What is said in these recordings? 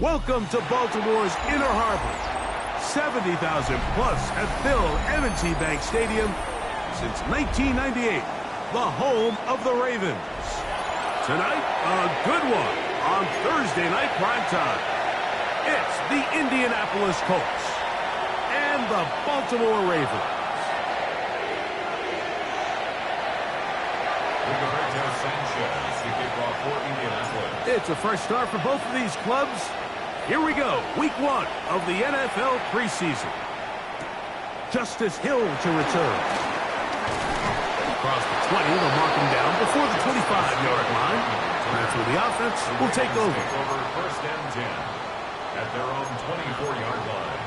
Welcome to Baltimore's Inner Harbor. 70,000 plus have filled M&T Bank Stadium since 1998, the home of the Ravens. Tonight, a good one on Thursday night primetime. It's the Indianapolis Colts and the Baltimore Ravens. It's a fresh start for both of these clubs. Here we go, week 1 of the NFL preseason. Justice Hill to return. Across the 20, they'll mark him down before the 25-yard line. That's where the offense will take over. First and 10 at their own 24-yard line.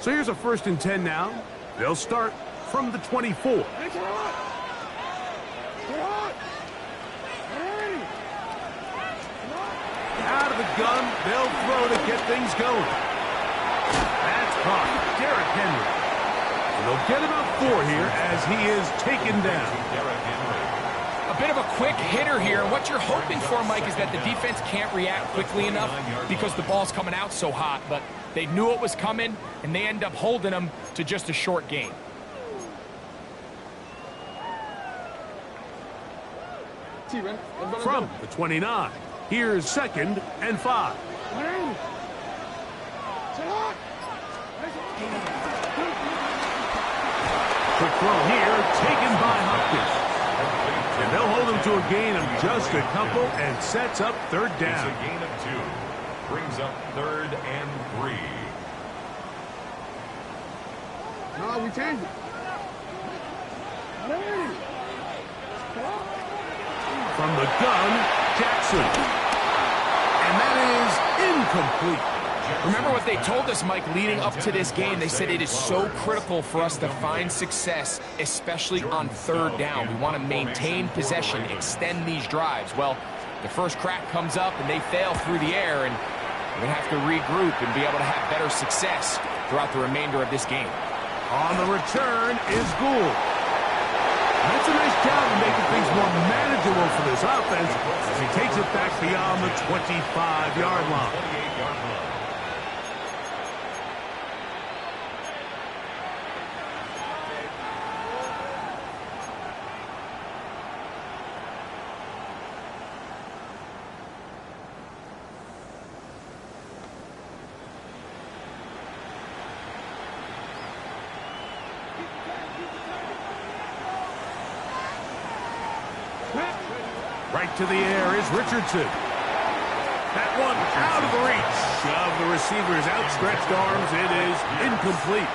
So here's a 1st and 10 now. They'll start from the 24. Out of the gun, they'll throw to get things going. That's caught. Derrick Henry. And they'll get about 4 here as he is taken down. A bit of a quick hitter here, and what you're hoping for, Mike, is that the defense can't react quickly enough because the ball's coming out so hot, but they knew it was coming, and they end up holding them to just a short gain. From the 29, here's 2nd and 5. Quick throw here, taken by Hopkins. And they'll hold him to a gain of just a couple and sets up 3rd down. It's a gain of 2. Brings up 3rd and 3. No, we changed it. From the gun, Jackson. And that is incomplete. Remember what they told us, Mike, leading up to this game. They said it is so critical for us to find success, especially on 3rd down. We want to maintain possession, extend these drives. Well, the first crack comes up, and they fail through the air, and we're going to have to regroup and be able to have better success throughout the remainder of this game. On the return is Gould. That's a nice job of making things more manageable for this offense as he takes it back beyond the 25-yard line. Right to the air is Richardson. That one out of the reach of the receiver's outstretched arms. It is incomplete.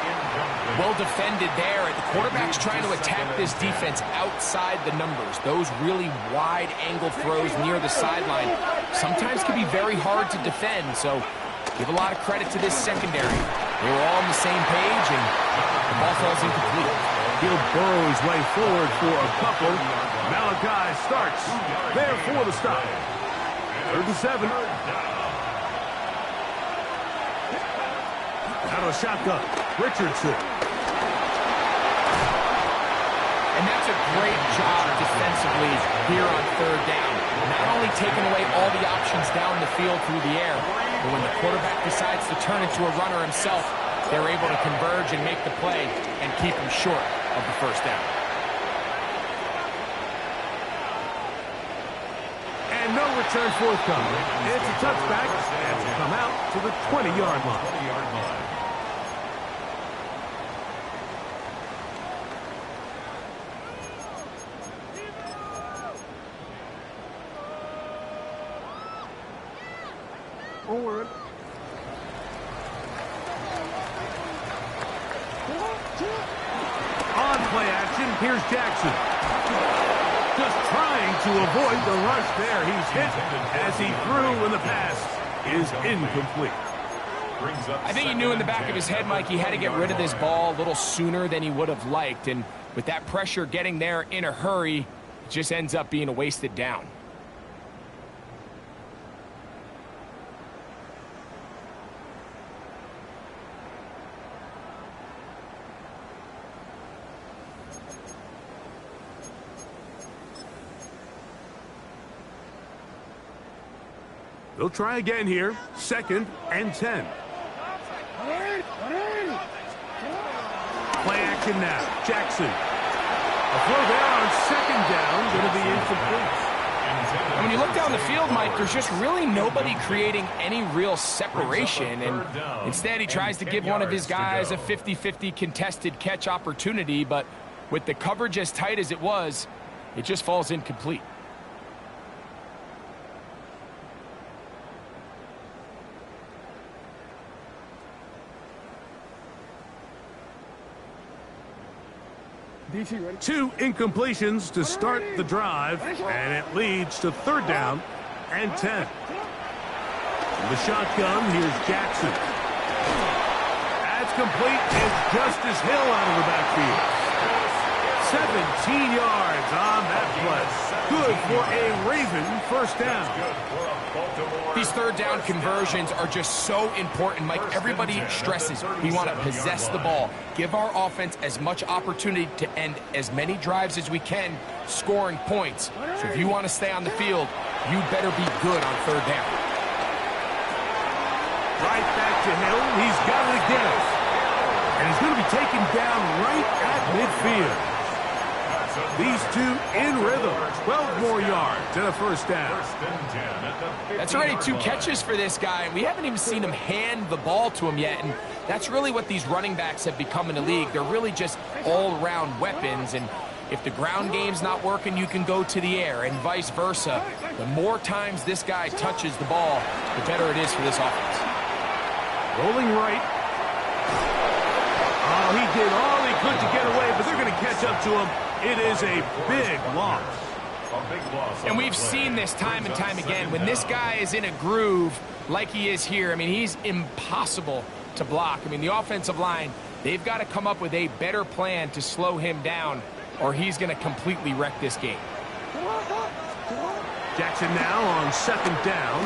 Well defended there. The quarterback's trying to attack this defense outside the numbers. Those really wide angle throws near the sideline sometimes can be very hard to defend. So give a lot of credit to this secondary. They were all on the same page, and the ball falls incomplete. He'll burrow his way forward for a couple. Malachi starts there for the stop. 3rd and 7. Out of shotgun, Richardson. And that's a great job defensively here on 3rd down. Not only taking away all the options down the field through the air, but when the quarterback decides to turn into a runner himself, they're able to converge and make the play and keep him short of the 1st down. And no return forthcoming. It's a touchback and will come out to the 20-yard line. Forward. On play action, here's Jackson. Just trying to avoid the rush there. He's hit as he threw, and the pass is incomplete. I think he knew in the back of his head, Mike, he had to get rid of this ball a little sooner than he would have liked. And with that pressure getting there in a hurry, it just ends up being a wasted down. They'll try again here. 2nd and 10. Play action now. Jackson. A throw there on 2nd down. Going to be incomplete. And when you look down the field, Mike, there's just really nobody creating any real separation. And instead, he tries to give one of his guys a 50-50 contested catch opportunity. But with the coverage as tight as it was, it just falls incomplete. DC ready? 2 incompletions to start the drive, and it leads to 3rd down and 10. From the shotgun, here's Jackson. That's complete. It's Justice Hill out of the backfield. 17 yards on that play. Good for a Raven 1st down. These 3rd down conversions are just so important, Mike. Everybody stresses we want to possess the ball, give our offense as much opportunity to end as many drives as we can, scoring points. So if you want to stay on the field, you better be good on 3rd down. Right back to Hill. He's got it again. And he's going to be taken down right at midfield. These two in rhythm. 12 more yards and a 1st down. That's already 2 catches for this guy. We haven't even seen him hand the ball to him yet. And that's really what these running backs have become in the league. They're really just all-around weapons. And if the ground game's not working, you can go to the air and vice versa. The more times this guy touches the ball, the better it is for this offense. Rolling right. Oh, he did all he could to get away, but they're going to catch up to him. It is a big loss. And we've seen this time and time again. When this guy is in a groove like he is here, I mean, he's impossible to block. I mean, the offensive line, they've got to come up with a better plan to slow him down, or he's going to completely wreck this game. Jackson now on 2nd down.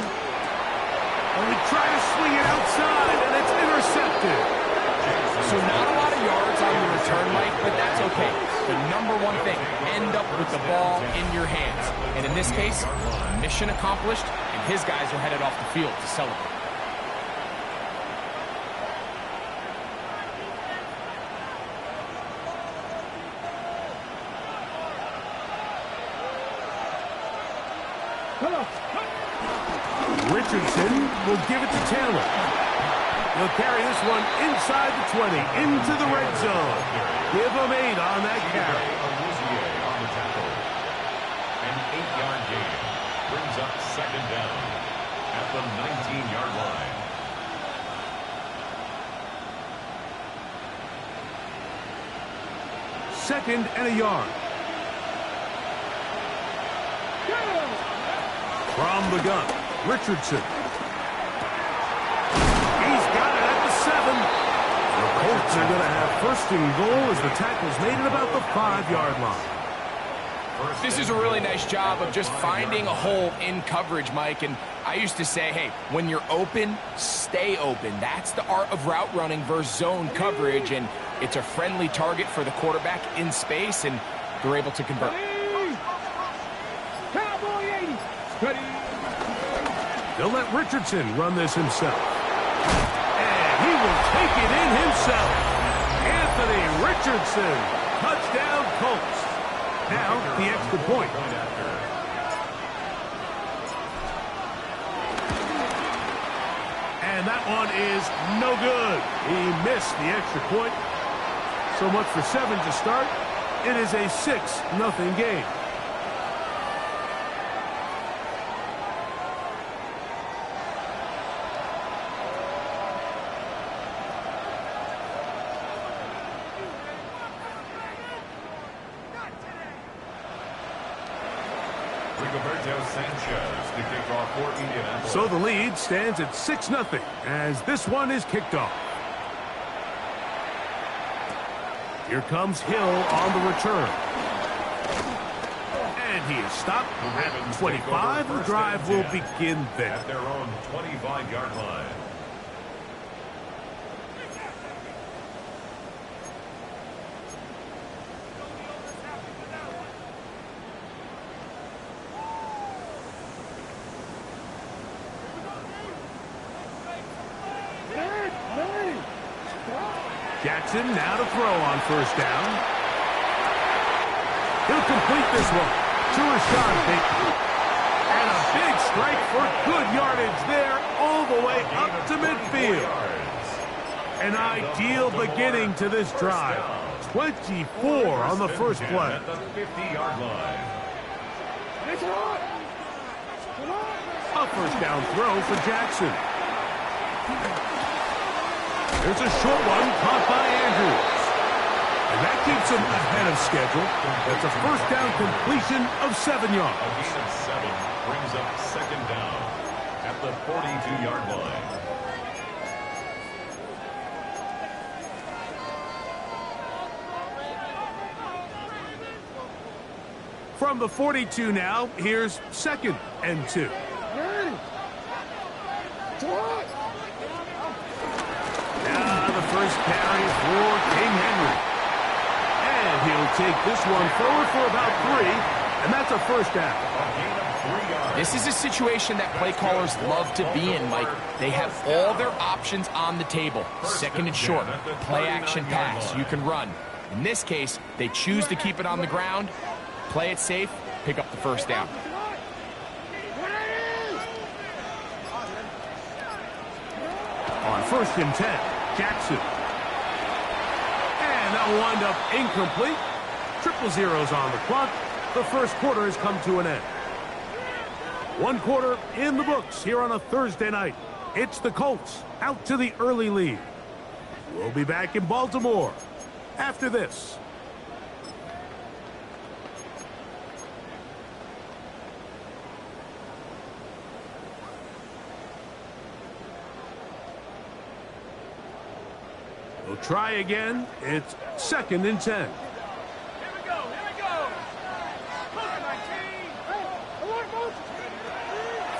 And he tried to swing it outside, and it's intercepted. So not a lot of yards on the return, Mike, but that's okay. The number one thing, end up with the ball in your hands. And in this case, mission accomplished, and his guys are headed off the field to celebrate. Richardson will give it to Taylor. He'll carry this one inside the 20, into the red zone. Give him 8 on that carry. An 8-yard gain brings up 2nd down at the 19-yard line. Second and a yard. From the gun, Richardson. He's got it at the 7. The Colts They're going to have first and goal as the tackle's made at about the 5-yard line. This is a really nice job of just finding a hole in coverage, Mike. And I used to say, hey, when you're open, stay open. That's the art of route running versus zone coverage. And it's a friendly target for the quarterback in space, and they're able to convert. They'll let Richardson run this himself. And he will take it in himself. Anthony Richardson, touchdown Colts. Now, the extra point. And that one is no good. He missed the extra point. So much for 7 to start. It is a 6-0 game. So the lead stands at 6-0 as this one is kicked off. Here comes Hill on the return. And he is stopped at 25. The drive will begin there. At their own 25-yard line. Jackson now to throw on first down. He'll complete this one to Rashad Bateman. And a big strike for good yardage there all the way up to midfield. An ideal beginning to this drive. 24 on the first play. At the 50-yard line. A first down throw for Jackson. There's a short one caught by Andrews. And that keeps him ahead of schedule. That's a first down completion of 7 yards. A gain of 7 brings up second down at the 42-yard line. From the 42 now, here's 2nd and 2. Now the first carry for King Henry. And he'll take this one forward for about 3, and that's a first down. This is a situation that play callers love to be in, Mike. They have all their options on the table. 2nd and short, play action pass, you can run. In this case, they choose to keep it on the ground, play it safe, pick up the first down. On 1st and 10, Jackson. And that will wind up incomplete. 0-0 on the clock. The first quarter has come to an end. 1 quarter in the books here on a Thursday night. It's the Colts out to the early lead. We'll be back in Baltimore after this. We'll try again. It's 2nd and 10. Here we go.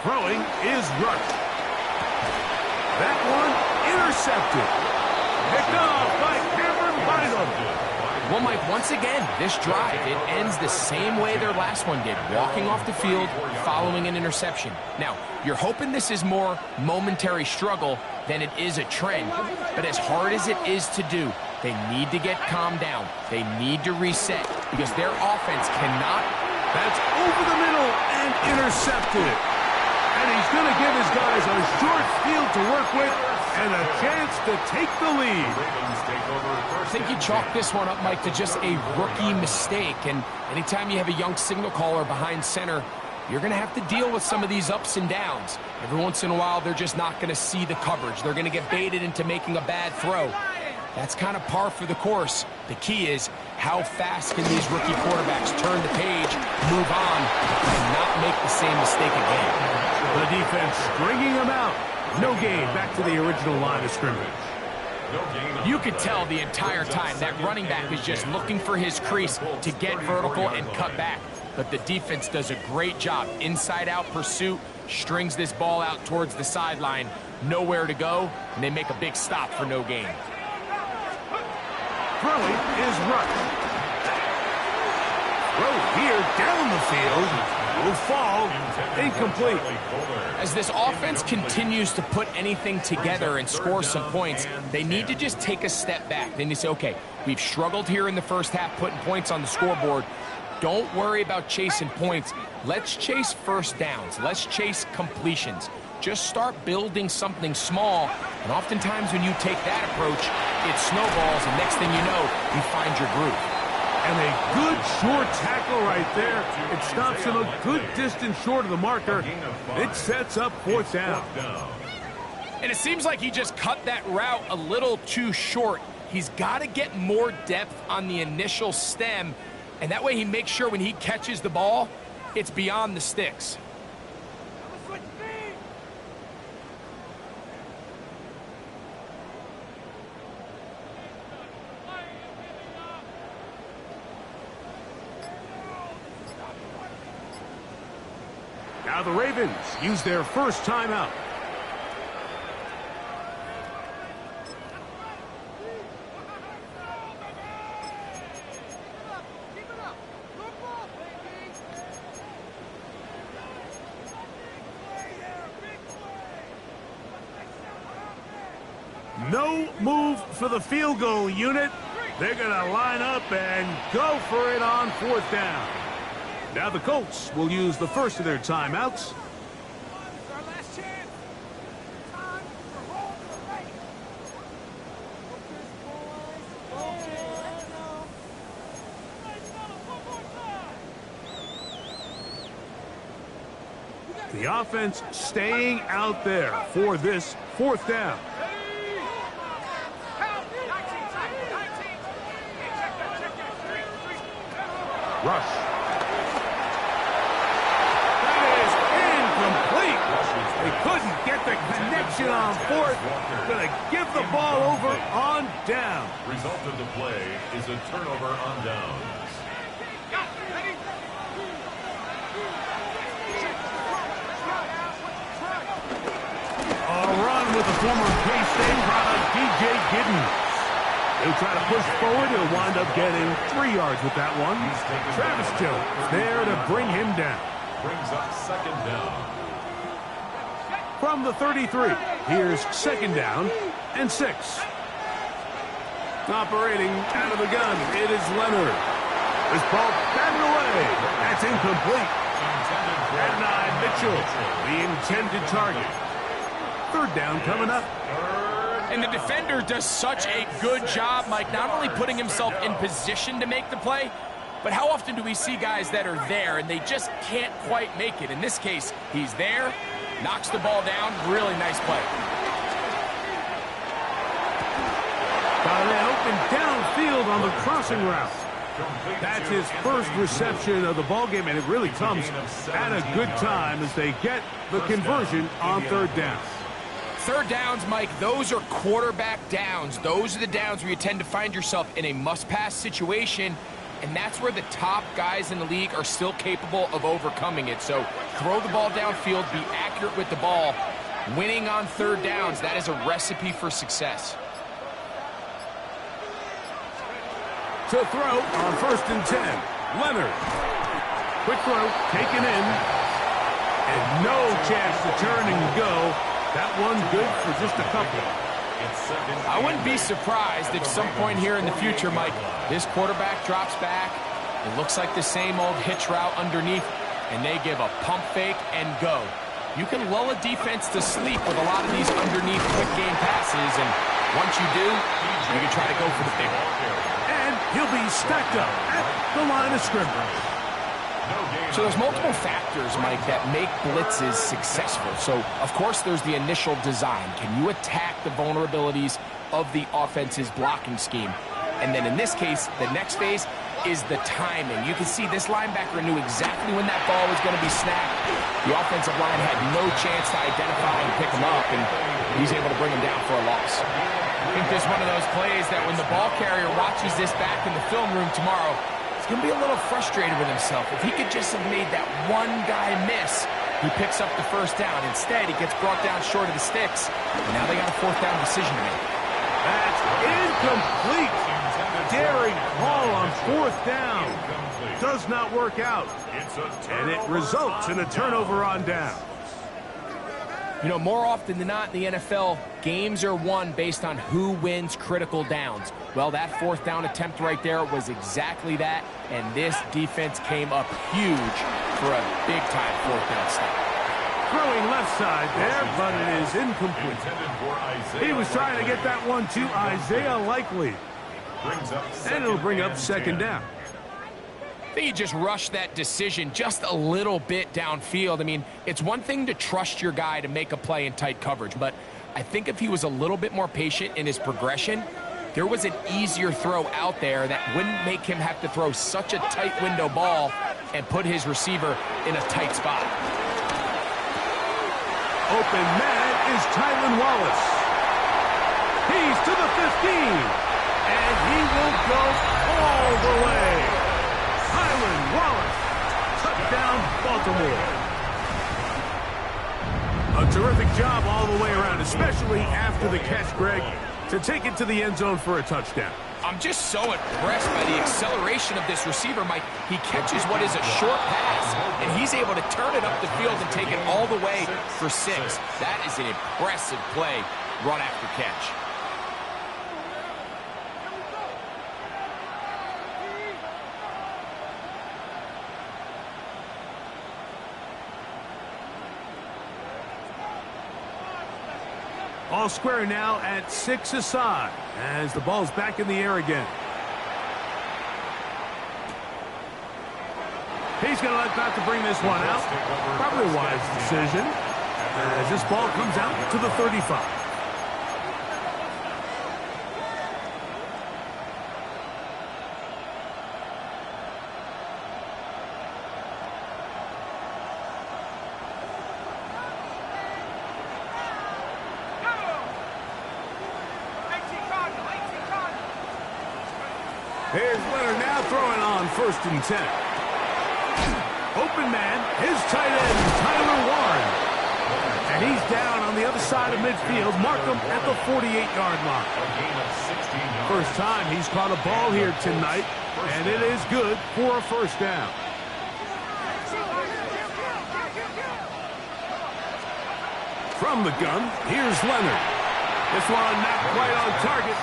Throwing is rushed. That one intercepted. Picked off by Cameron Bynum. Well, Mike, once again, this drive, it ends the same way their last one did, walking off the field, following an interception. Now, you're hoping this is more momentary struggle than it is a trend, but as hard as it is to do, they need to get calmed down. They need to reset because their offense cannot. That's over the middle and intercepted. And he's going to give his guys a short field to work with and a chance to take the lead. I think you chalk this one up, Mike, to just a rookie mistake. And anytime you have a young signal caller behind center, you're going to have to deal with some of these ups and downs. Every once in a while, they're just not going to see the coverage. They're going to get baited into making a bad throw. That's kind of par for the course. The key is how fast can these rookie quarterbacks turn the page, move on, and not make the same mistake again. The defense stringing them out. No gain back to the original line of scrimmage. You could tell the entire time that running back is just looking for his crease to get vertical and cut back. But the defense does a great job. Inside-out pursuit, strings this ball out towards the sideline, nowhere to go, and they make a big stop for no gain. Throwing is rushed. Throw here down the field will fall incomplete. As this offense continues to put anything together and score some points, they need to just take a step back. Then you say, okay, we've struggled here in the first half putting points on the scoreboard. Don't worry about chasing points. Let's chase first downs. Let's chase completions. Just start building something small, and oftentimes when you take that approach, it snowballs, and next thing you know, you find your groove. And a good short tackle right there. It stops him a good distance short of the marker. It sets up fourth down. And it seems like he just cut that route a little too short. He's got to get more depth on the initial stem, and that way he makes sure when he catches the ball, it's beyond the sticks. Now the Ravens use their first timeout. No move for the field goal unit. They're going to line up and go for it on fourth down. Now the Colts will use the first of their timeouts. The offense staying out there for this fourth down. Rush. They couldn't get the connection on fourth. Going to give the ball over on down. Result of the play is a turnover on downs. A run with the former K-State product, DJ Giddens. He'll try to push forward. He'll wind up getting 3 yards with that one. Travis Jones there to bring him down. Brings up second down. From the 33, here's second down and 6. Operating out of the gun, it is Leonard. This ball batted away. That's incomplete. Adonai Mitchell, the intended target. Third down coming up. And the defender does such a good job, Mike, not only putting himself in position to make the play, but how often do we see guys that are there and they just can't quite make it? In this case, he's there, knocks the ball down. Really nice play. Got a man open downfield on the crossing route. That's his first reception of the ballgame, and it really comes at a good time as they get the conversion on third down. Third downs, Mike, those are quarterback downs. Those are the downs where you tend to find yourself in a must-pass situation, and that's where the top guys in the league are still capable of overcoming it. So throw the ball downfield, be accurate with the ball. Winning on third downs, that is a recipe for success. To throw on first and 10, Leonard. Quick throw, taken in, and no chance to turn and go. That one good for just a couple. I wouldn't be surprised if some point here in the future, Mike, this quarterback drops back. It looks like the same old hitch route underneath, and they give a pump fake and go. You can lull a defense to sleep with a lot of these underneath quick game passes, and once you do, you can try to go for the big one. And he'll be stacked up at the line of scrimmage. So there's multiple factors, Mike, that make blitzes successful. So, of course, there's the initial design. Can you attack the vulnerabilities of the offense's blocking scheme? And then in this case, the next phase is the timing. You can see this linebacker knew exactly when that ball was going to be snapped. The offensive line had no chance to identify and pick him up, and he's able to bring him down for a loss. I think is one of those plays that when the ball carrier watches this back in the film room tomorrow, he's going to be a little frustrated with himself. If he could just have made that one guy miss, he picks up the first down. Instead, he gets brought down short of the sticks, and now they got a fourth down decision to make. That's incomplete. Daring call on fourth down. Does not work out. And it results in a turnover on down. You know, more often than not in the NFL, games are won based on who wins critical downs. Well, that fourth down attempt right there was exactly that, and this defense came up huge for a big-time fourth down stop. Throwing left side there, but it is incomplete. He was trying to get that one to Isaiah Likely. And it'll bring up second down. I think he just rushed that decision just a little bit downfield. I mean, it's one thing to trust your guy to make a play in tight coverage, but I think if he was a little bit more patient in his progression, there was an easier throw out there that wouldn't make him have to throw such a tight window ball and put his receiver in a tight spot. Open man is Tylan Wallace. He's to the 15, and he will go all the way. Tylan Wallace, touchdown, Baltimore. A terrific job all the way around, especially after the catch, Greg, to take it to the end zone for a touchdown. I'm just so impressed by the acceleration of this receiver, Mike. He catches what is a short pass, and he's able to turn it up the field and take it all the way for 6. That is an impressive play, run after catch. All square now at 6 aside as the ball's back in the air again. He's going to let that to bring this one out. Probably a wise decision as this ball comes out to the 35. Here's Leonard now throwing on 1st and 10. Open man, his tight end, Tyler Warren. And he's down on the other side of midfield. Mark him at the 48-yard line. First time he's caught a ball here tonight, and it is good for a first down. From the gun, here's Leonard. This one not quite on target.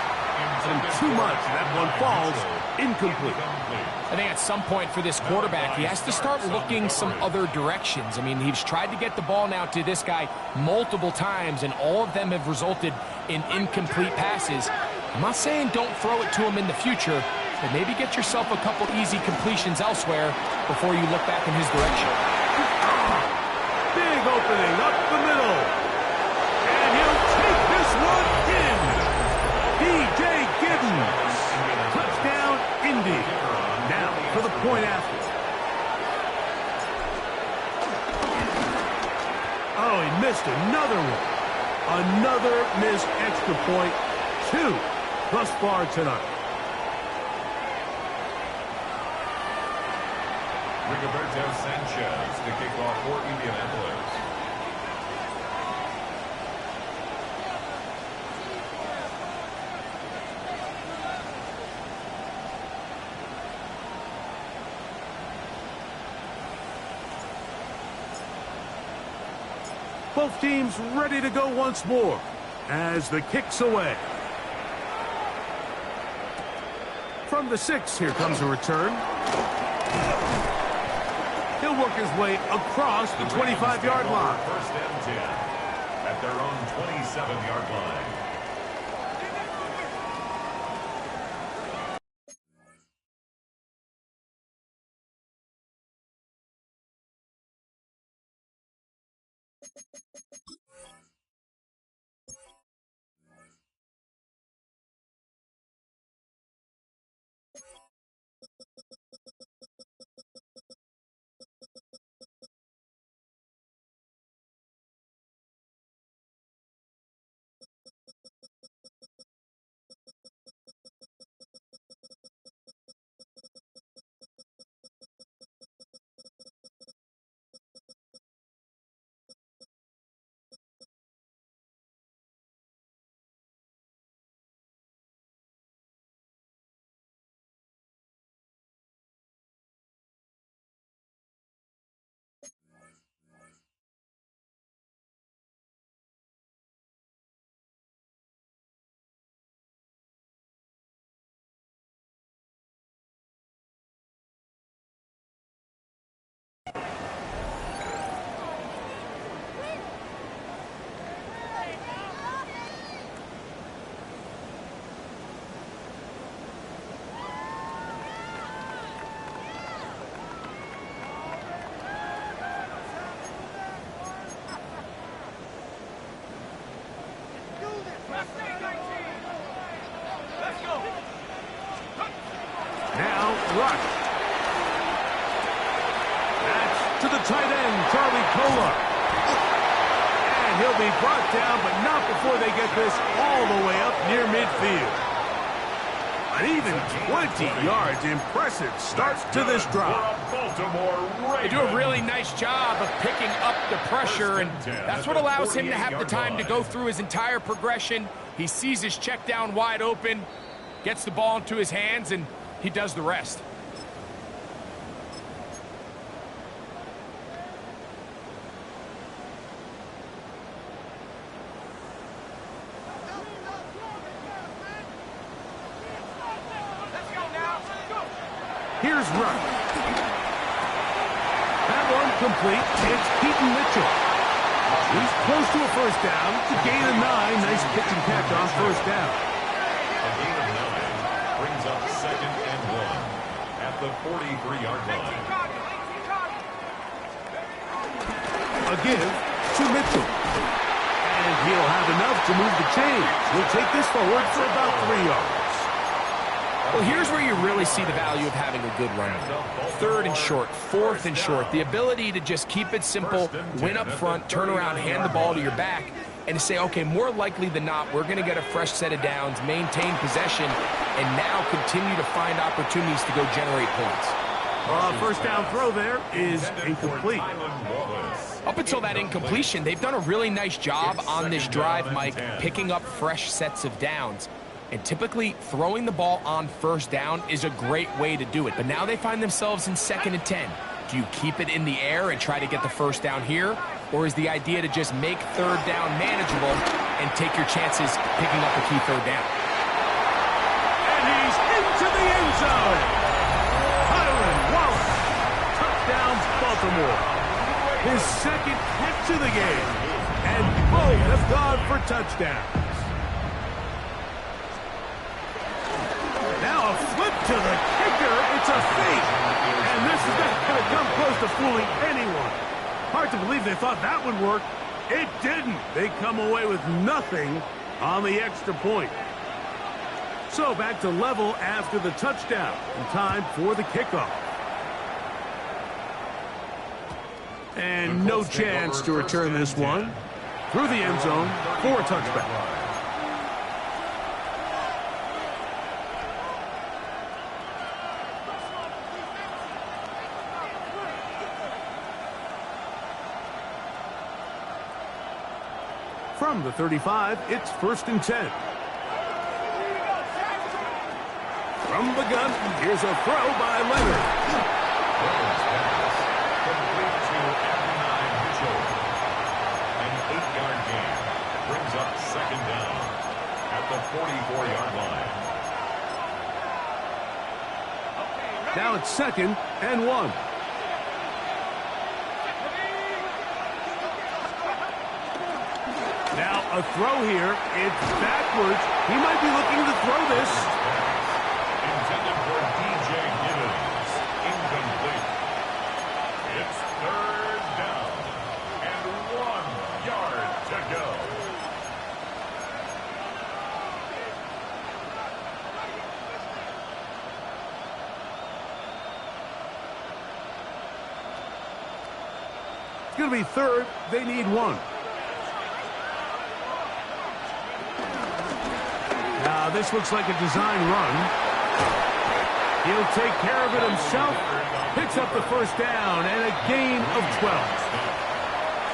And too much. That one falls incomplete. I think at some point for this quarterback, he has to start looking some other directions. I mean, he's tried to get the ball now to this guy multiple times, and all of them have resulted in incomplete passes. I'm not saying don't throw it to him in the future, but maybe get yourself a couple easy completions elsewhere before you look back in his direction. Big opening up the middle. And he'll take this one in. DJ Giddens. Touchdown, Indy. Now for the point after. Oh, he missed another one. Another missed extra point. 2 thus far tonight. Rigoberto Sanchez to kick off for Indianapolis. Both teams ready to go once more as the kick's away. From the 6, here comes a return. He'll work his way across the 25-yard line. First and 10 at their own 27-yard line. Now rush. That's to the tight end, Charlie Kolar. And he'll be brought down, but not before they get this all the way up near midfield. An even 20 yards. Impressive start to this drive. They do a really nice job of picking up the pressure, and that's what allows him to have the time to go through his entire progression. He sees his check down wide open, gets the ball into his hands, and he does the rest. Here's Rush. That one complete. It's Keaton Mitchell. He's close to a first down. To gain a 9. Nice pitch and catch on first down. A gain of 9 brings up 2nd and 1 at the 43-yard line. A give to Mitchell. And he'll have enough to move the chains. He'll take this forward for about 3 yards. Well, here's where you really see the value of having a good run. 3rd and short, 4th and short. The ability to just keep it simple, win up front, turn around, hand the ball to your back, and to say, okay, more likely than not, we're going to get a fresh set of downs, maintain possession, and now continue to find opportunities to go generate points. First down throw there is incomplete. Up until that incompletion, they've done a really nice job on this drive, Mike, picking up fresh sets of downs. And typically, throwing the ball on first down is a great way to do it. But now they find themselves in 2nd and 10. Do you keep it in the air and try to get the first down here? Or is the idea to just make 3rd down manageable and take your chances picking up a key 3rd down? And he's into the end zone. Kylan Wallace. Touchdown, Baltimore. His 2nd catch of the game. And both have gone for touchdowns. Now a flip to the kicker. It's a fake. And this is not going to come close to fooling anyone. Hard to believe they thought that would work. It didn't. They come away with nothing on the extra point. So back to level after the touchdown. And time for the kickoff. And no chance to return this one. Through the end zone for a touchback. From the 35, it's 1st and 10. From the gun, here's a throw by Leonard. Complete to Adonai Mitchell. An 8-yard gain brings up 2nd down at the 44-yard line. Now it's 2nd and 1. Now a throw here. It's backwards. He might be looking to throw this. Intended for DJ Gibbons. Incomplete. It's 3rd down and 1 yard to go. It's going to be 3rd. They need 1. Now this looks like a design run. He'll take care of it himself. Picks up the first down and a gain of 12.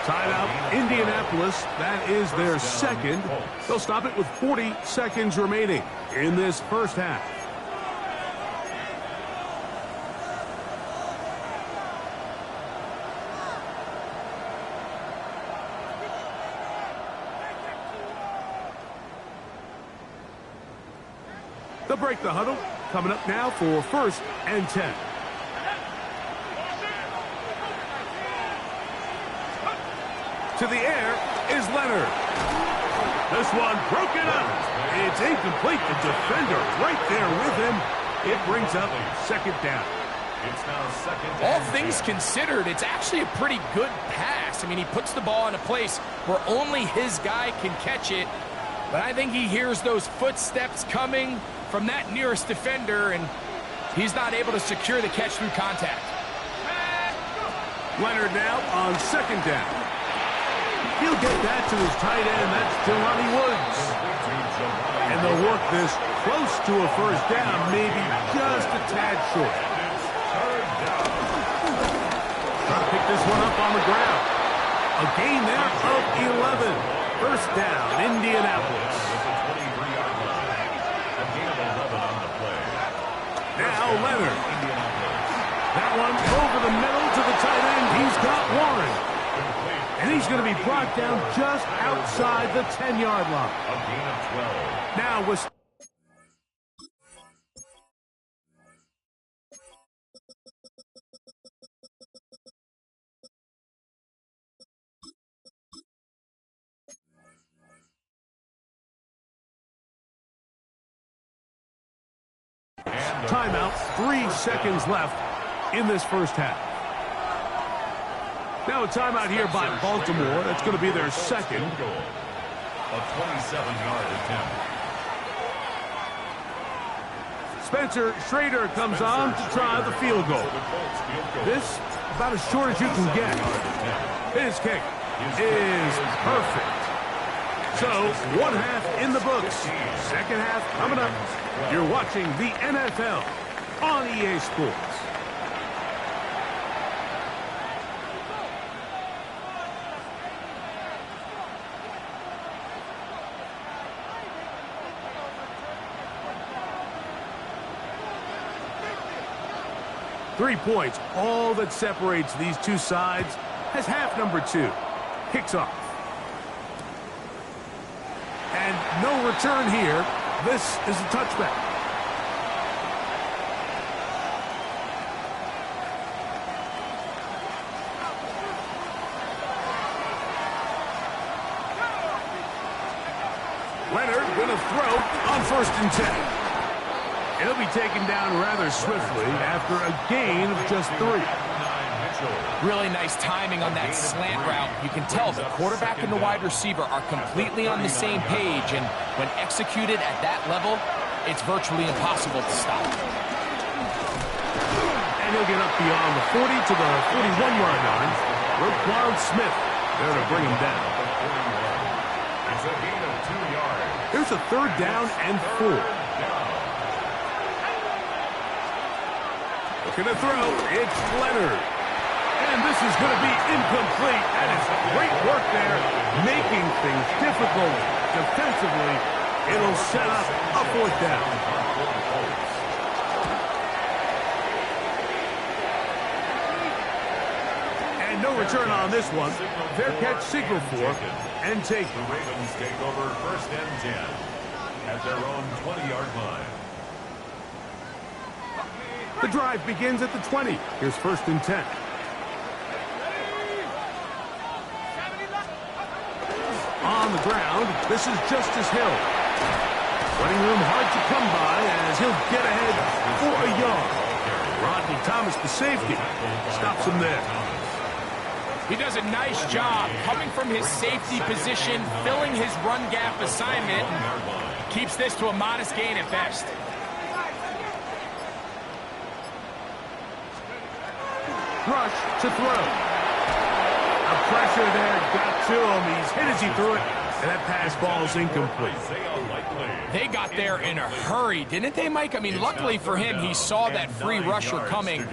Timeout, Indianapolis. That is their 2nd. They'll stop it with 40 seconds remaining in this first half. They'll break the huddle. Coming up now for 1st and 10. To the air is Leonard. This one broken up. It's incomplete. The defender right there with him. It brings up 2nd down. It's now 2nd. All things considered, it's actually a pretty good pass. I mean, he puts the ball in a place where only his guy can catch it. But I think he hears those footsteps coming from that nearest defender, and He's not able to secure the catch through contact. Leonard now on second down. He'll get that to his tight end. That's Jelani Woods. And they'll work this close to a first down, maybe just a tad short. Trying to pick this one up on the ground. A gain there of 11. First down, Indianapolis. Now Leonard. That one over the middle to the tight end. He's got Warren. And he's going to be brought down just outside the 10-yard line. A gain of 12. Now with... Timeout, 3 seconds left in this first half. Now a timeout here by Baltimore. That's going to be their second. A 27-yard attempt. Spencer Schrader comes on to try the field goal. This about as short as you can get. His kick is perfect. So, one half in the books. Second half coming up. You're watching the NFL on EA Sports. Three points, all that separates these two sides, as half number 2 kicks off. And no return here. This is a touchback. Leonard going to throw on 1st and 10. It'll be taken down rather swiftly after a gain of just 3. Really nice timing on that slant route. You can tell the quarterback and the wide receiver are completely on the same page, and when executed at that level, it's virtually impossible to stop. And he'll get up beyond the 40 to the 41-yard line. Roquan Smith there to bring him down. It's a gain of 2 yards. Here's a 3rd down and 4. Looking to throw, it's Leonard. And this is going to be incomplete. That is great work there, making things difficult defensively. It'll set up a 4th down. And no return on this one. Fair catch signal for and take. The Ravens take over 1st and 10 at their own 20-yard line. The drive begins at the 20. Here's 1st and 10. On the ground, this is Justice Hill. Running room hard to come by as he'll get ahead for a yard. Rodney Thomas, the safety, stops him there. He does a nice job coming from his safety position, filling his run gap assignment. Keeps this to a modest gain at best. Rush to throw. A pressure there got to him. He's hit as he threw it, and that pass ball is incomplete. They got there in a hurry, didn't they, Mike? I mean, luckily for him, he saw that free rusher coming,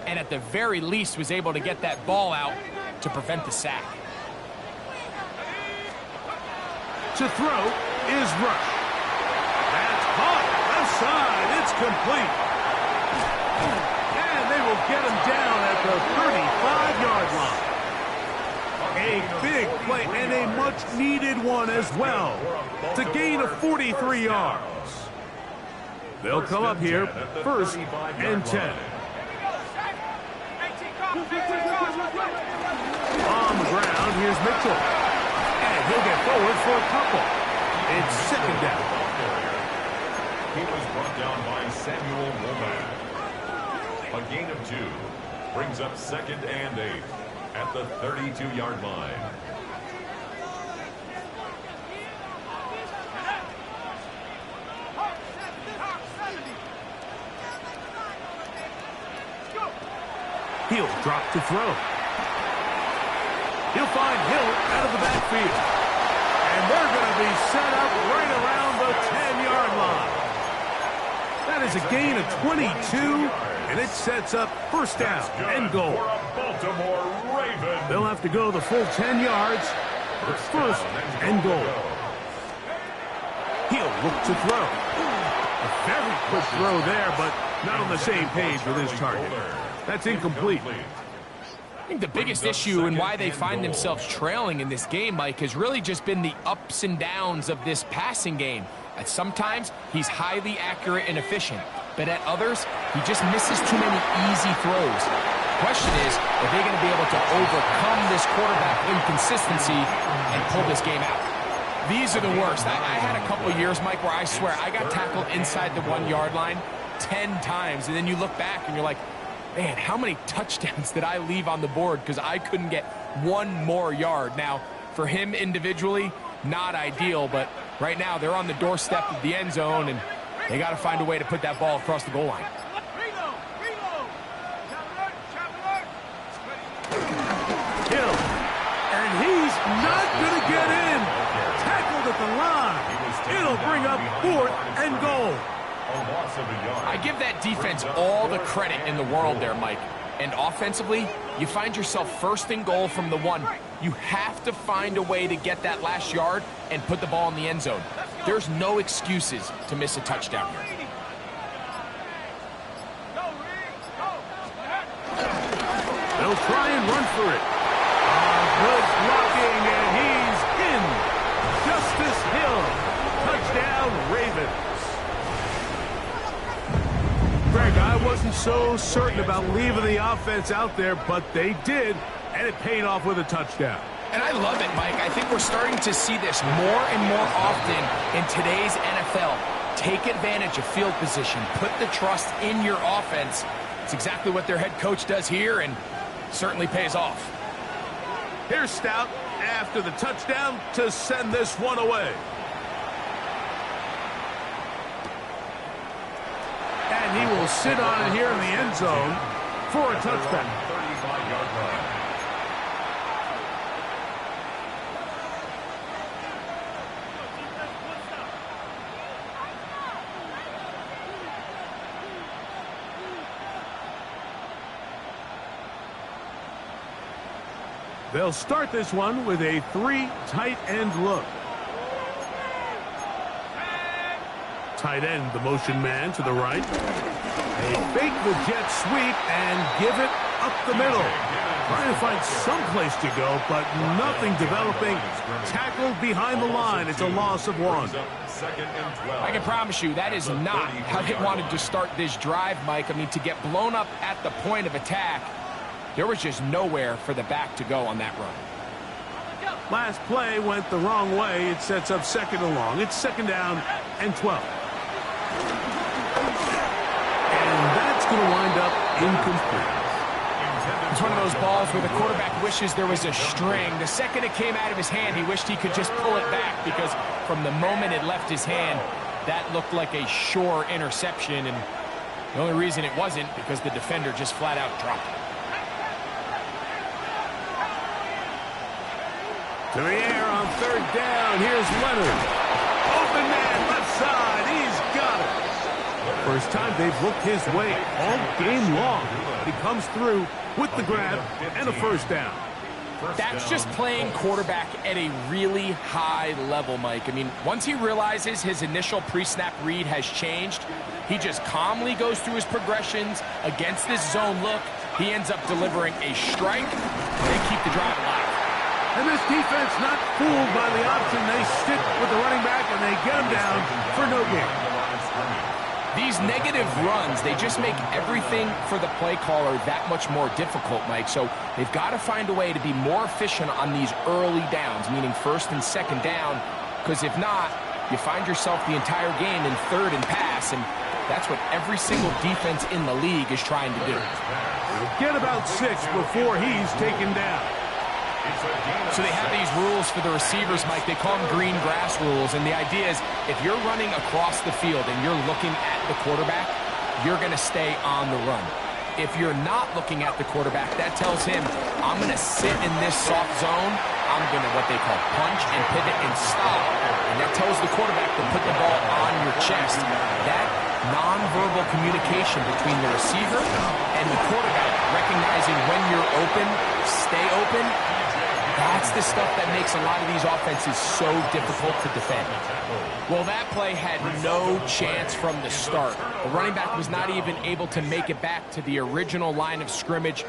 and at the very least was able to get that ball out to prevent the sack. To throw is Rush. That's caught. Left side. It's complete. And they will get him down at the 35-yard line. A big play and a much-needed one as well to gain of 43 yards. They'll come up here 1st and 10. On the ground, here's Mitchell. And he'll get forward for a couple. It's 2nd down. He was brought down by Samuel Womack. A gain of 2 brings up 2nd and 8 at the 32-yard line. He'll drop to throw. He'll find Hill out of the backfield. And they're going to be set up right around the 10-yard line. That is a gain of 22, and it sets up first down and goal. They'll have to go the full 10 yards. But first and goal. He'll look to throw. A very quick throw there, but not on the same page with his target. That's incomplete. I think the biggest issue and why they find themselves trailing in this game, Mike, has really just been the ups and downs of this passing game. At sometimes, he's highly accurate and efficient, but at others, he just misses too many easy throws. The question is, are they going to be able to overcome this quarterback inconsistency and pull this game out? These are the worst. I had a couple years, Mike, where I swear I got tackled inside the 1-yard line 10 times, and then you look back and you're like, man, how many touchdowns did I leave on the board because I couldn't get one more yard? Now, for him individually, not ideal, but right now they're on the doorstep of the end zone, and they got to find a way to put that ball across the goal line. Hill, and he's not going to get in. Tackled at the line. It'll bring up 4th and goal. I give that defense all the credit in the world there, Mike. And offensively, you find yourself first and goal from the 1. You have to find a way to get that last yard and put the ball in the end zone. There's no excuses to miss a touchdown here. They'll try and run for it. Good blocking, and he's in. Justice Hill. Touchdown, Ravens. Greg, I wasn't so certain about leaving the offense out there, but they did, and it paid off with a touchdown. And I love it, Mike. I think we're starting to see this more and more often in today's NFL. Take advantage of field position. Put the trust in your offense. It's exactly what their head coach does here, and certainly pays off. Here's Stout after the touchdown to send this one away. And he will sit on it here in the end zone for a touchdown. 35-yard line. They'll start this one with a 3 tight end look. Tight end, the motion man to the right. They fake the jet sweep and give it up the middle. Trying to find some place to go, but nothing developing. Tackled behind the line. It's a loss of 1. I can promise you that is not how they wanted to start this drive, Mike. I mean, to get blown up at the point of attack, there was just nowhere for the back to go on that run. Last play went the wrong way. It sets up 2nd and long. It's 2nd down and 12. And that's going to wind up incomplete. It's one of those balls where the quarterback wishes there was a string. The second it came out of his hand, he wished he could just pull it back, because from the moment it left his hand, that looked like a sure interception, and the only reason it wasn't because the defender just flat out dropped it. To the air on 3rd down. Here's Leonard. Open man, left side. He's got it. First time they've looked his way all game long. He comes through with the grab and a first down. That's just playing quarterback at a really high level, Mike. I mean, once he realizes his initial pre-snap read has changed, he just calmly goes through his progressions against this zone look. He ends up delivering a strike. They keep the drive alive. And this defense not fooled by the option. They stick with the running back, and they get him down for no gain. These negative runs, they just make everything for the play caller that much more difficult, Mike. So they've got to find a way to be more efficient on these early downs, meaning 1st and 2nd down, because if not, you find yourself the entire game in 3rd and pass, and that's what every single defense in the league is trying to do. He'll get about 6 before he's taken down. So they have these rules for the receivers, Mike. They call them green grass rules, and the idea is if you're running across the field and you're looking at the quarterback, you're going to stay on the run. If you're not looking at the quarterback, that tells him, I'm going to sit in this soft zone. I'm going to what they call punch and pivot and stop. And that tells the quarterback to put the ball on your chest. That nonverbal communication between the receiver and the quarterback, recognizing when you're open, stay open, that's the stuff that makes a lot of these offenses so difficult to defend. Well, that play had no chance from the start. The running back was not even able to make it back to the original line of scrimmage.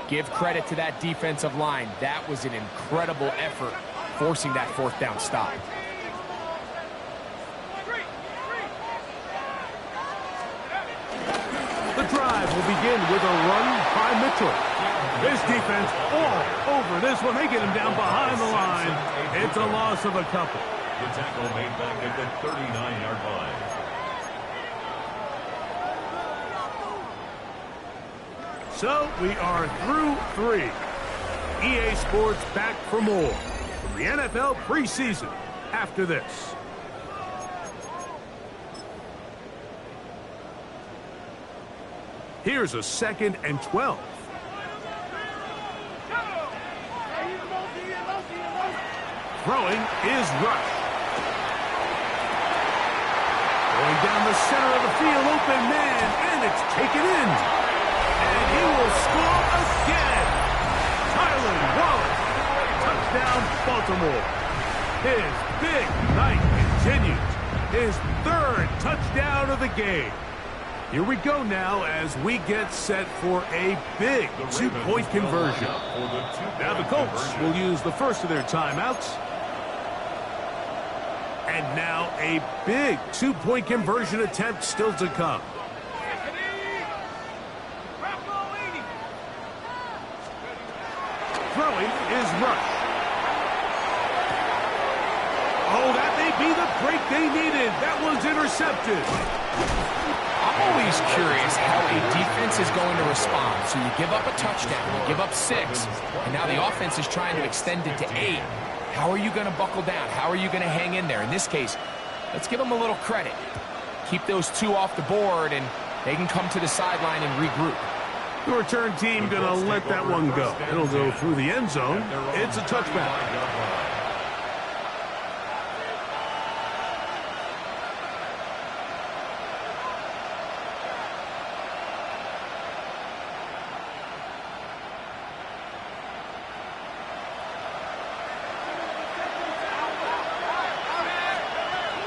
Give credit to that defensive line. That was an incredible effort, forcing that fourth down stop. The drive will begin with a run by Mitchell. This defense all over this one. They get him down behind the line. It's a loss of a couple. The tackle made back at the 39-yard line. So we are through 3. EA Sports back for more from the NFL preseason after this. Here's a 2nd and 12. Throwing is Rush. Going down the center of the field, open man, and it's taken in. And he will score again. Tylan Wallace. Touchdown, Baltimore. His big night continues. His 3rd touchdown of the game. Here we go now as we get set for a big 2-point conversion. Now the Colts will use the first of their timeouts. And now a big 2-point conversion attempt still to come. Throwing is Rush. Oh, that may be the break they needed. That was intercepted. I'm always curious how a defense is going to respond. So you give up a touchdown, you give up 6, and now the offense is trying to extend it to 8. How are you going to buckle down? How are you going to hang in there? In this case, let's give them a little credit. Keep those 2 off the board, and they can come to the sideline and regroup. The return team going to let that one go. It'll go through the end zone. It's a touchback.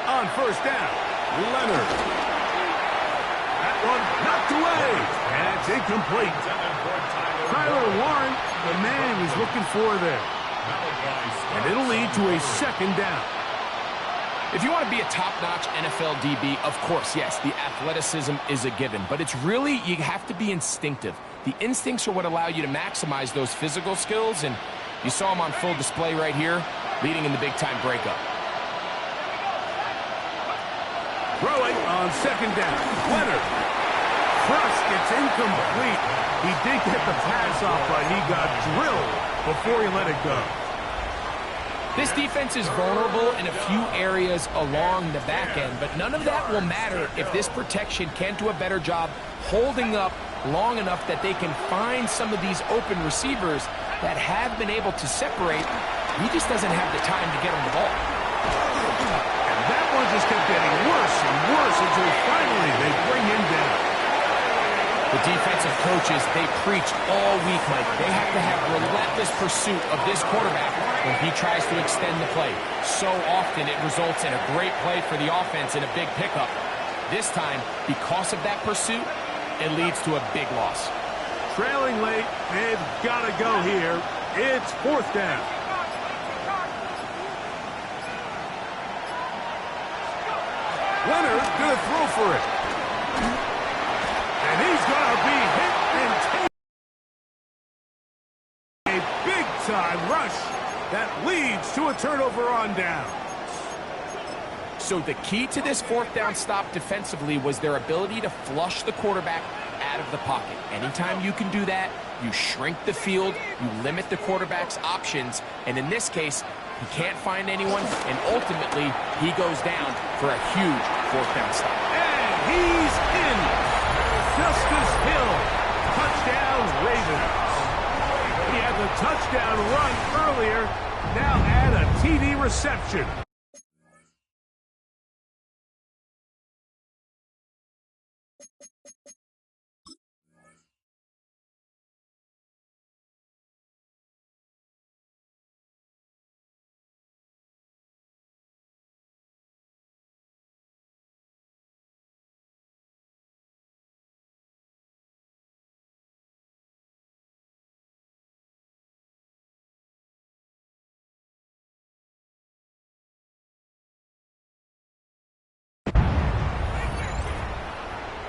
On first down, Leonard. That one knocked away, and it's incomplete. Tyler Warren, the man he was looking for there. And it'll lead to a 2nd down. If you want to be a top-notch NFL DB, of course, yes, the athleticism is a given. But it's really, you have to be instinctive. The instincts are what allow you to maximize those physical skills, and you saw them on full display right here, leading in the big-time breakup. Throwing on 2nd down. Leonard. Crushed. It's incomplete. He did get the pass off, but he got drilled before he let it go. This defense is vulnerable in a few areas along the back end, but none of that will matter if this protection can't do a better job holding up long enough that they can find some of these open receivers that have been able to separate. He just doesn't have the time to get him the ball. That one just kept getting worse and worse until finally they bring him down. The defensive coaches, they preach all week, Mike. They have to have relentless pursuit of this quarterback when he tries to extend the play. So often it results in a great play for the offense and a big pickup. This time, because of that pursuit, it leads to a big loss. Trailing late, they've got to go here. It's 4th down. Leonard going to throw for it. And he's going to be hit and take a big-time rush that leads to a turnover on down. So the key to this 4th down stop defensively was their ability to flush the quarterback out of the pocket. Anytime you can do that, you shrink the field, you limit the quarterback's options, and in this case, he can't find anyone, and ultimately, he goes down for a huge 4th down stop. And he's in. Justice Hill, touchdown, Ravens. He had the touchdown run earlier. Now add a TD reception.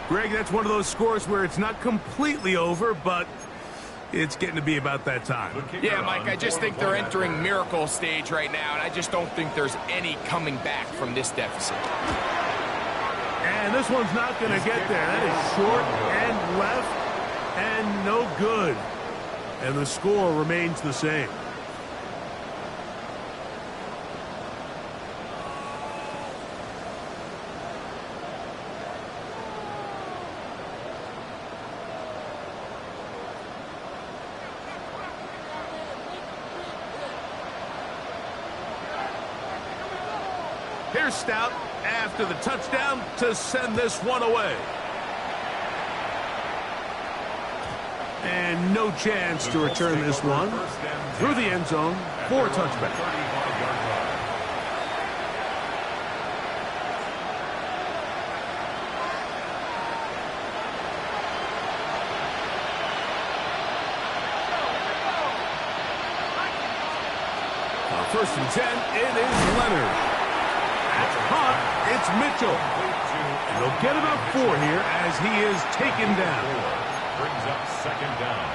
Greg, that's one of those scores where it's not completely over, but it's getting to be about that time. Yeah, Mike, I just think they're entering miracle stage right now, and I just don't think there's any coming back from this deficit. And this one's not going to get there. That is short and left and no good. And the score remains the same. Here's Stout after the touchdown to send this one away. And no chance to return this one through the end zone for a touchback. First and 10, it is Leonard. That's caught. It's Mitchell. And he'll get about 4 here as he is taken down. Brings up second down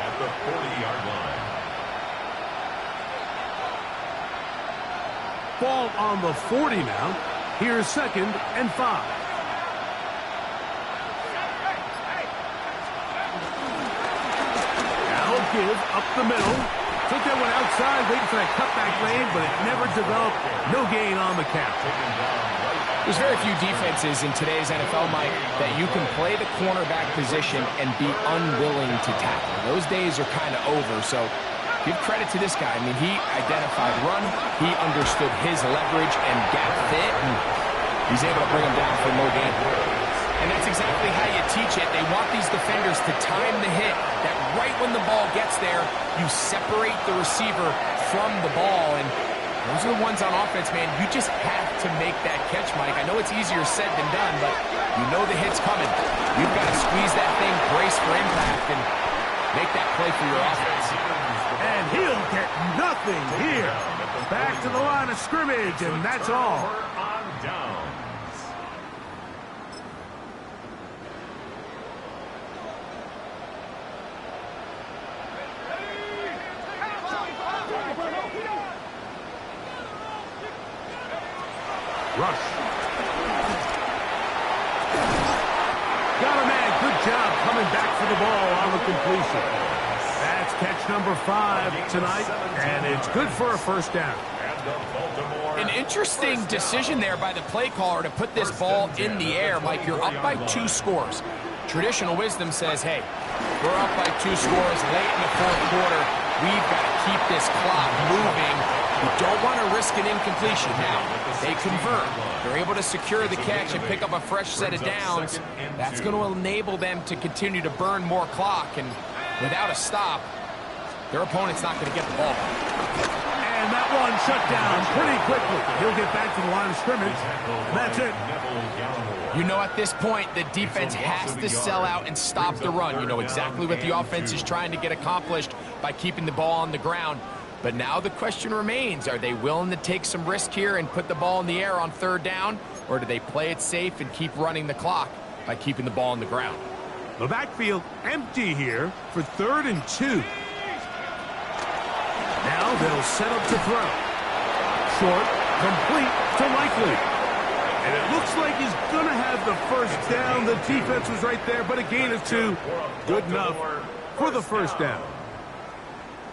at the 40-yard line. Ball on the 40 now. Here's second and 5. Now give up the middle. Took that one outside, waiting for that cutback lane, but it never developed. No gain on the count. There's very few defenses in today's NFL, Mike, that you can play the cornerback position and be unwilling to tackle. Those days are kind of over, so give credit to this guy. I mean, he identified run, he understood his leverage and gap fit, and he's able to bring him down for no gain. And that's exactly how you teach it. They want these defenders to time the hit, that right when the ball gets there, you separate the receiver from the ball. And those are the ones on offense, man. You just have to make that catch, Mike. I know it's easier said than done, but you know the hit's coming. You've got to squeeze that thing, brace for impact, and make that play for your offense. And he'll get nothing here. Back to the line of scrimmage, and that's all. On downs. Rush. Got a man. Good job coming back for the ball on the completion. That's catch number 5 tonight, and it's good for a first down. An interesting decision there by the play caller to put this ball in the air. Mike, you're up by 2 scores. Traditional wisdom says, hey, we're up by 2 scores late in the 4th quarter. We've got to keep this clock moving. You don't want to risk an incompletion. Now, they convert. They're able to secure the catch and pick up a fresh set of downs. That's going to enable them to continue to burn more clock. And without a stop, their opponent's not going to get the ball back. And that one shut down pretty quickly. He'll get back to the line of scrimmage. That's it. You know, at this point, the defense has to sell out and stop the run. You know exactly what the offense is trying to get accomplished by keeping the ball on the ground. But now the question remains, are they willing to take some risk here and put the ball in the air on 3rd down? Or do they play it safe and keep running the clock by keeping the ball on the ground? The backfield empty here for 3rd and 2. Now they'll set up to throw. Short, complete to Likely. And it looks like he's going to have the first down. The defense was right there, but a gain of 2. Good enough for the first down.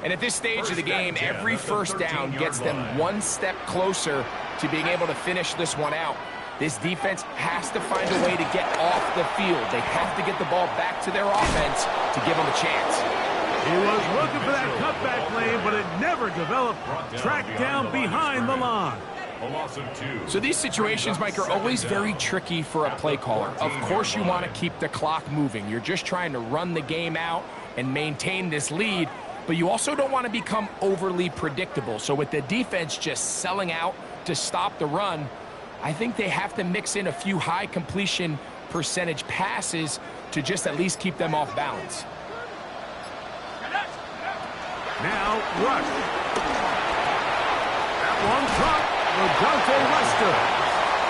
And at this stage of the game, every first down gets them 1 step closer to being able to finish this one out. This defense has to find a way to get off the field. They have to get the ball back to their offense to give them a chance. He was looking for that cutback lane, but it never developed. Tracked down behind the line. A loss of 2. So these situations, Mike, are always very tricky for a play caller. Of course you want to keep the clock moving. You're just trying to run the game out and maintain this lead, but you also don't want to become overly predictable. So with the defense just selling out to stop the run, I think they have to mix in a few high completion percentage passes to just at least keep them off balance. Now, rush. That one top. Dante Wester.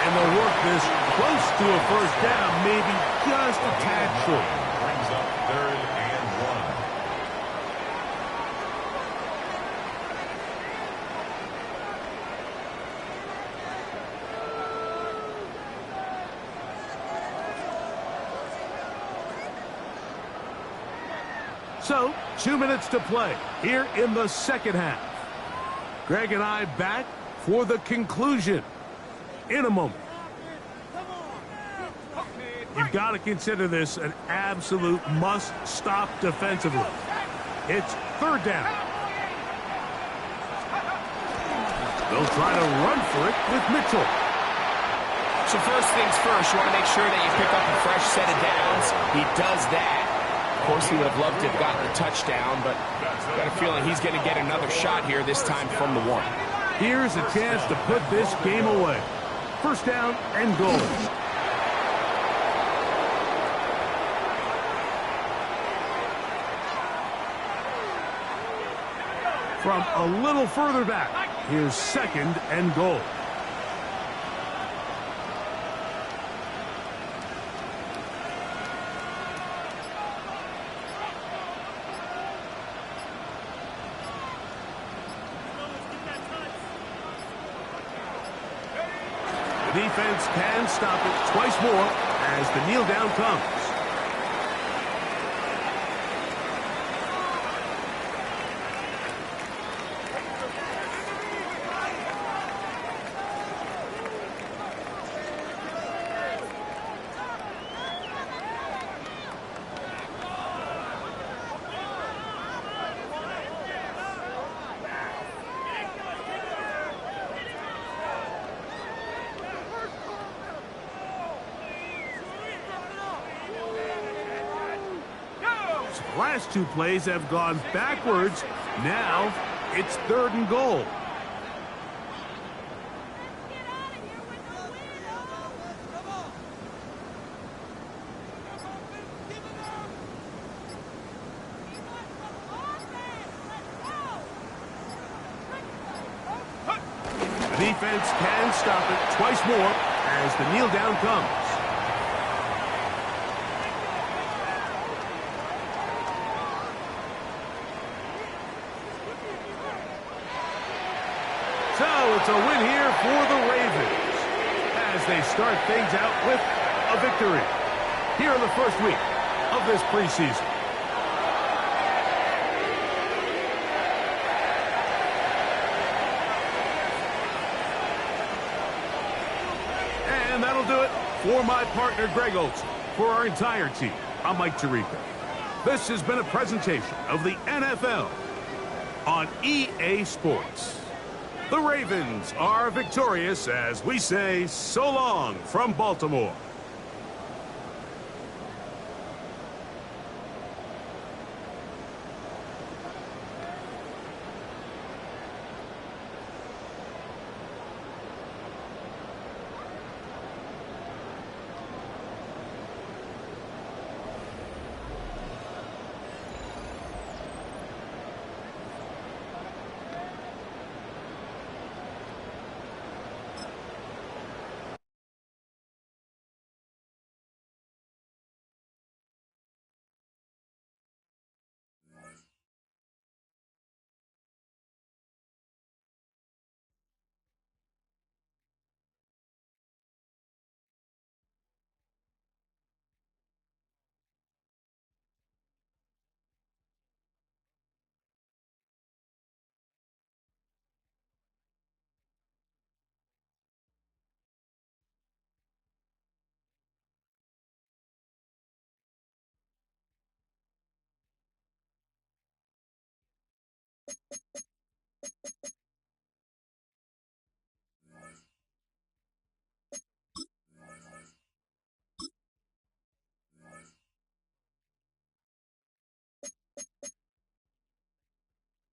And they'll work this close to a first down, maybe just a tad short. Brings up 3rd and 1. So, 2 minutes to play here in the second half. Greg and I back for the conclusion in a moment. You've got to consider this an absolute must-stop defensively. It's 3rd down. They'll try to run for it with Mitchell. So first things first, you want to make sure that you pick up a fresh set of downs. He does that. Of course, he would have loved to have gotten a touchdown, but I've got a feeling he's going to get another shot here, this time from the 1. Here's a chance to put this game away. First down and goal. From a little further back, here's 2nd and goal. Defense can stop it twice more as the kneel down comes. Last 2 plays have gone backwards. Now it's 3rd and goal. The defense can stop it twice more as the kneel down comes. So it's a win here for the Ravens as they start things out with a victory here in the first week of this preseason. And that'll do it for my partner Greg Olson. For our entire team, I'm Mike Tirico. This has been a presentation of the NFL on EA Sports. The Ravens are victorious as we say so long from Baltimore.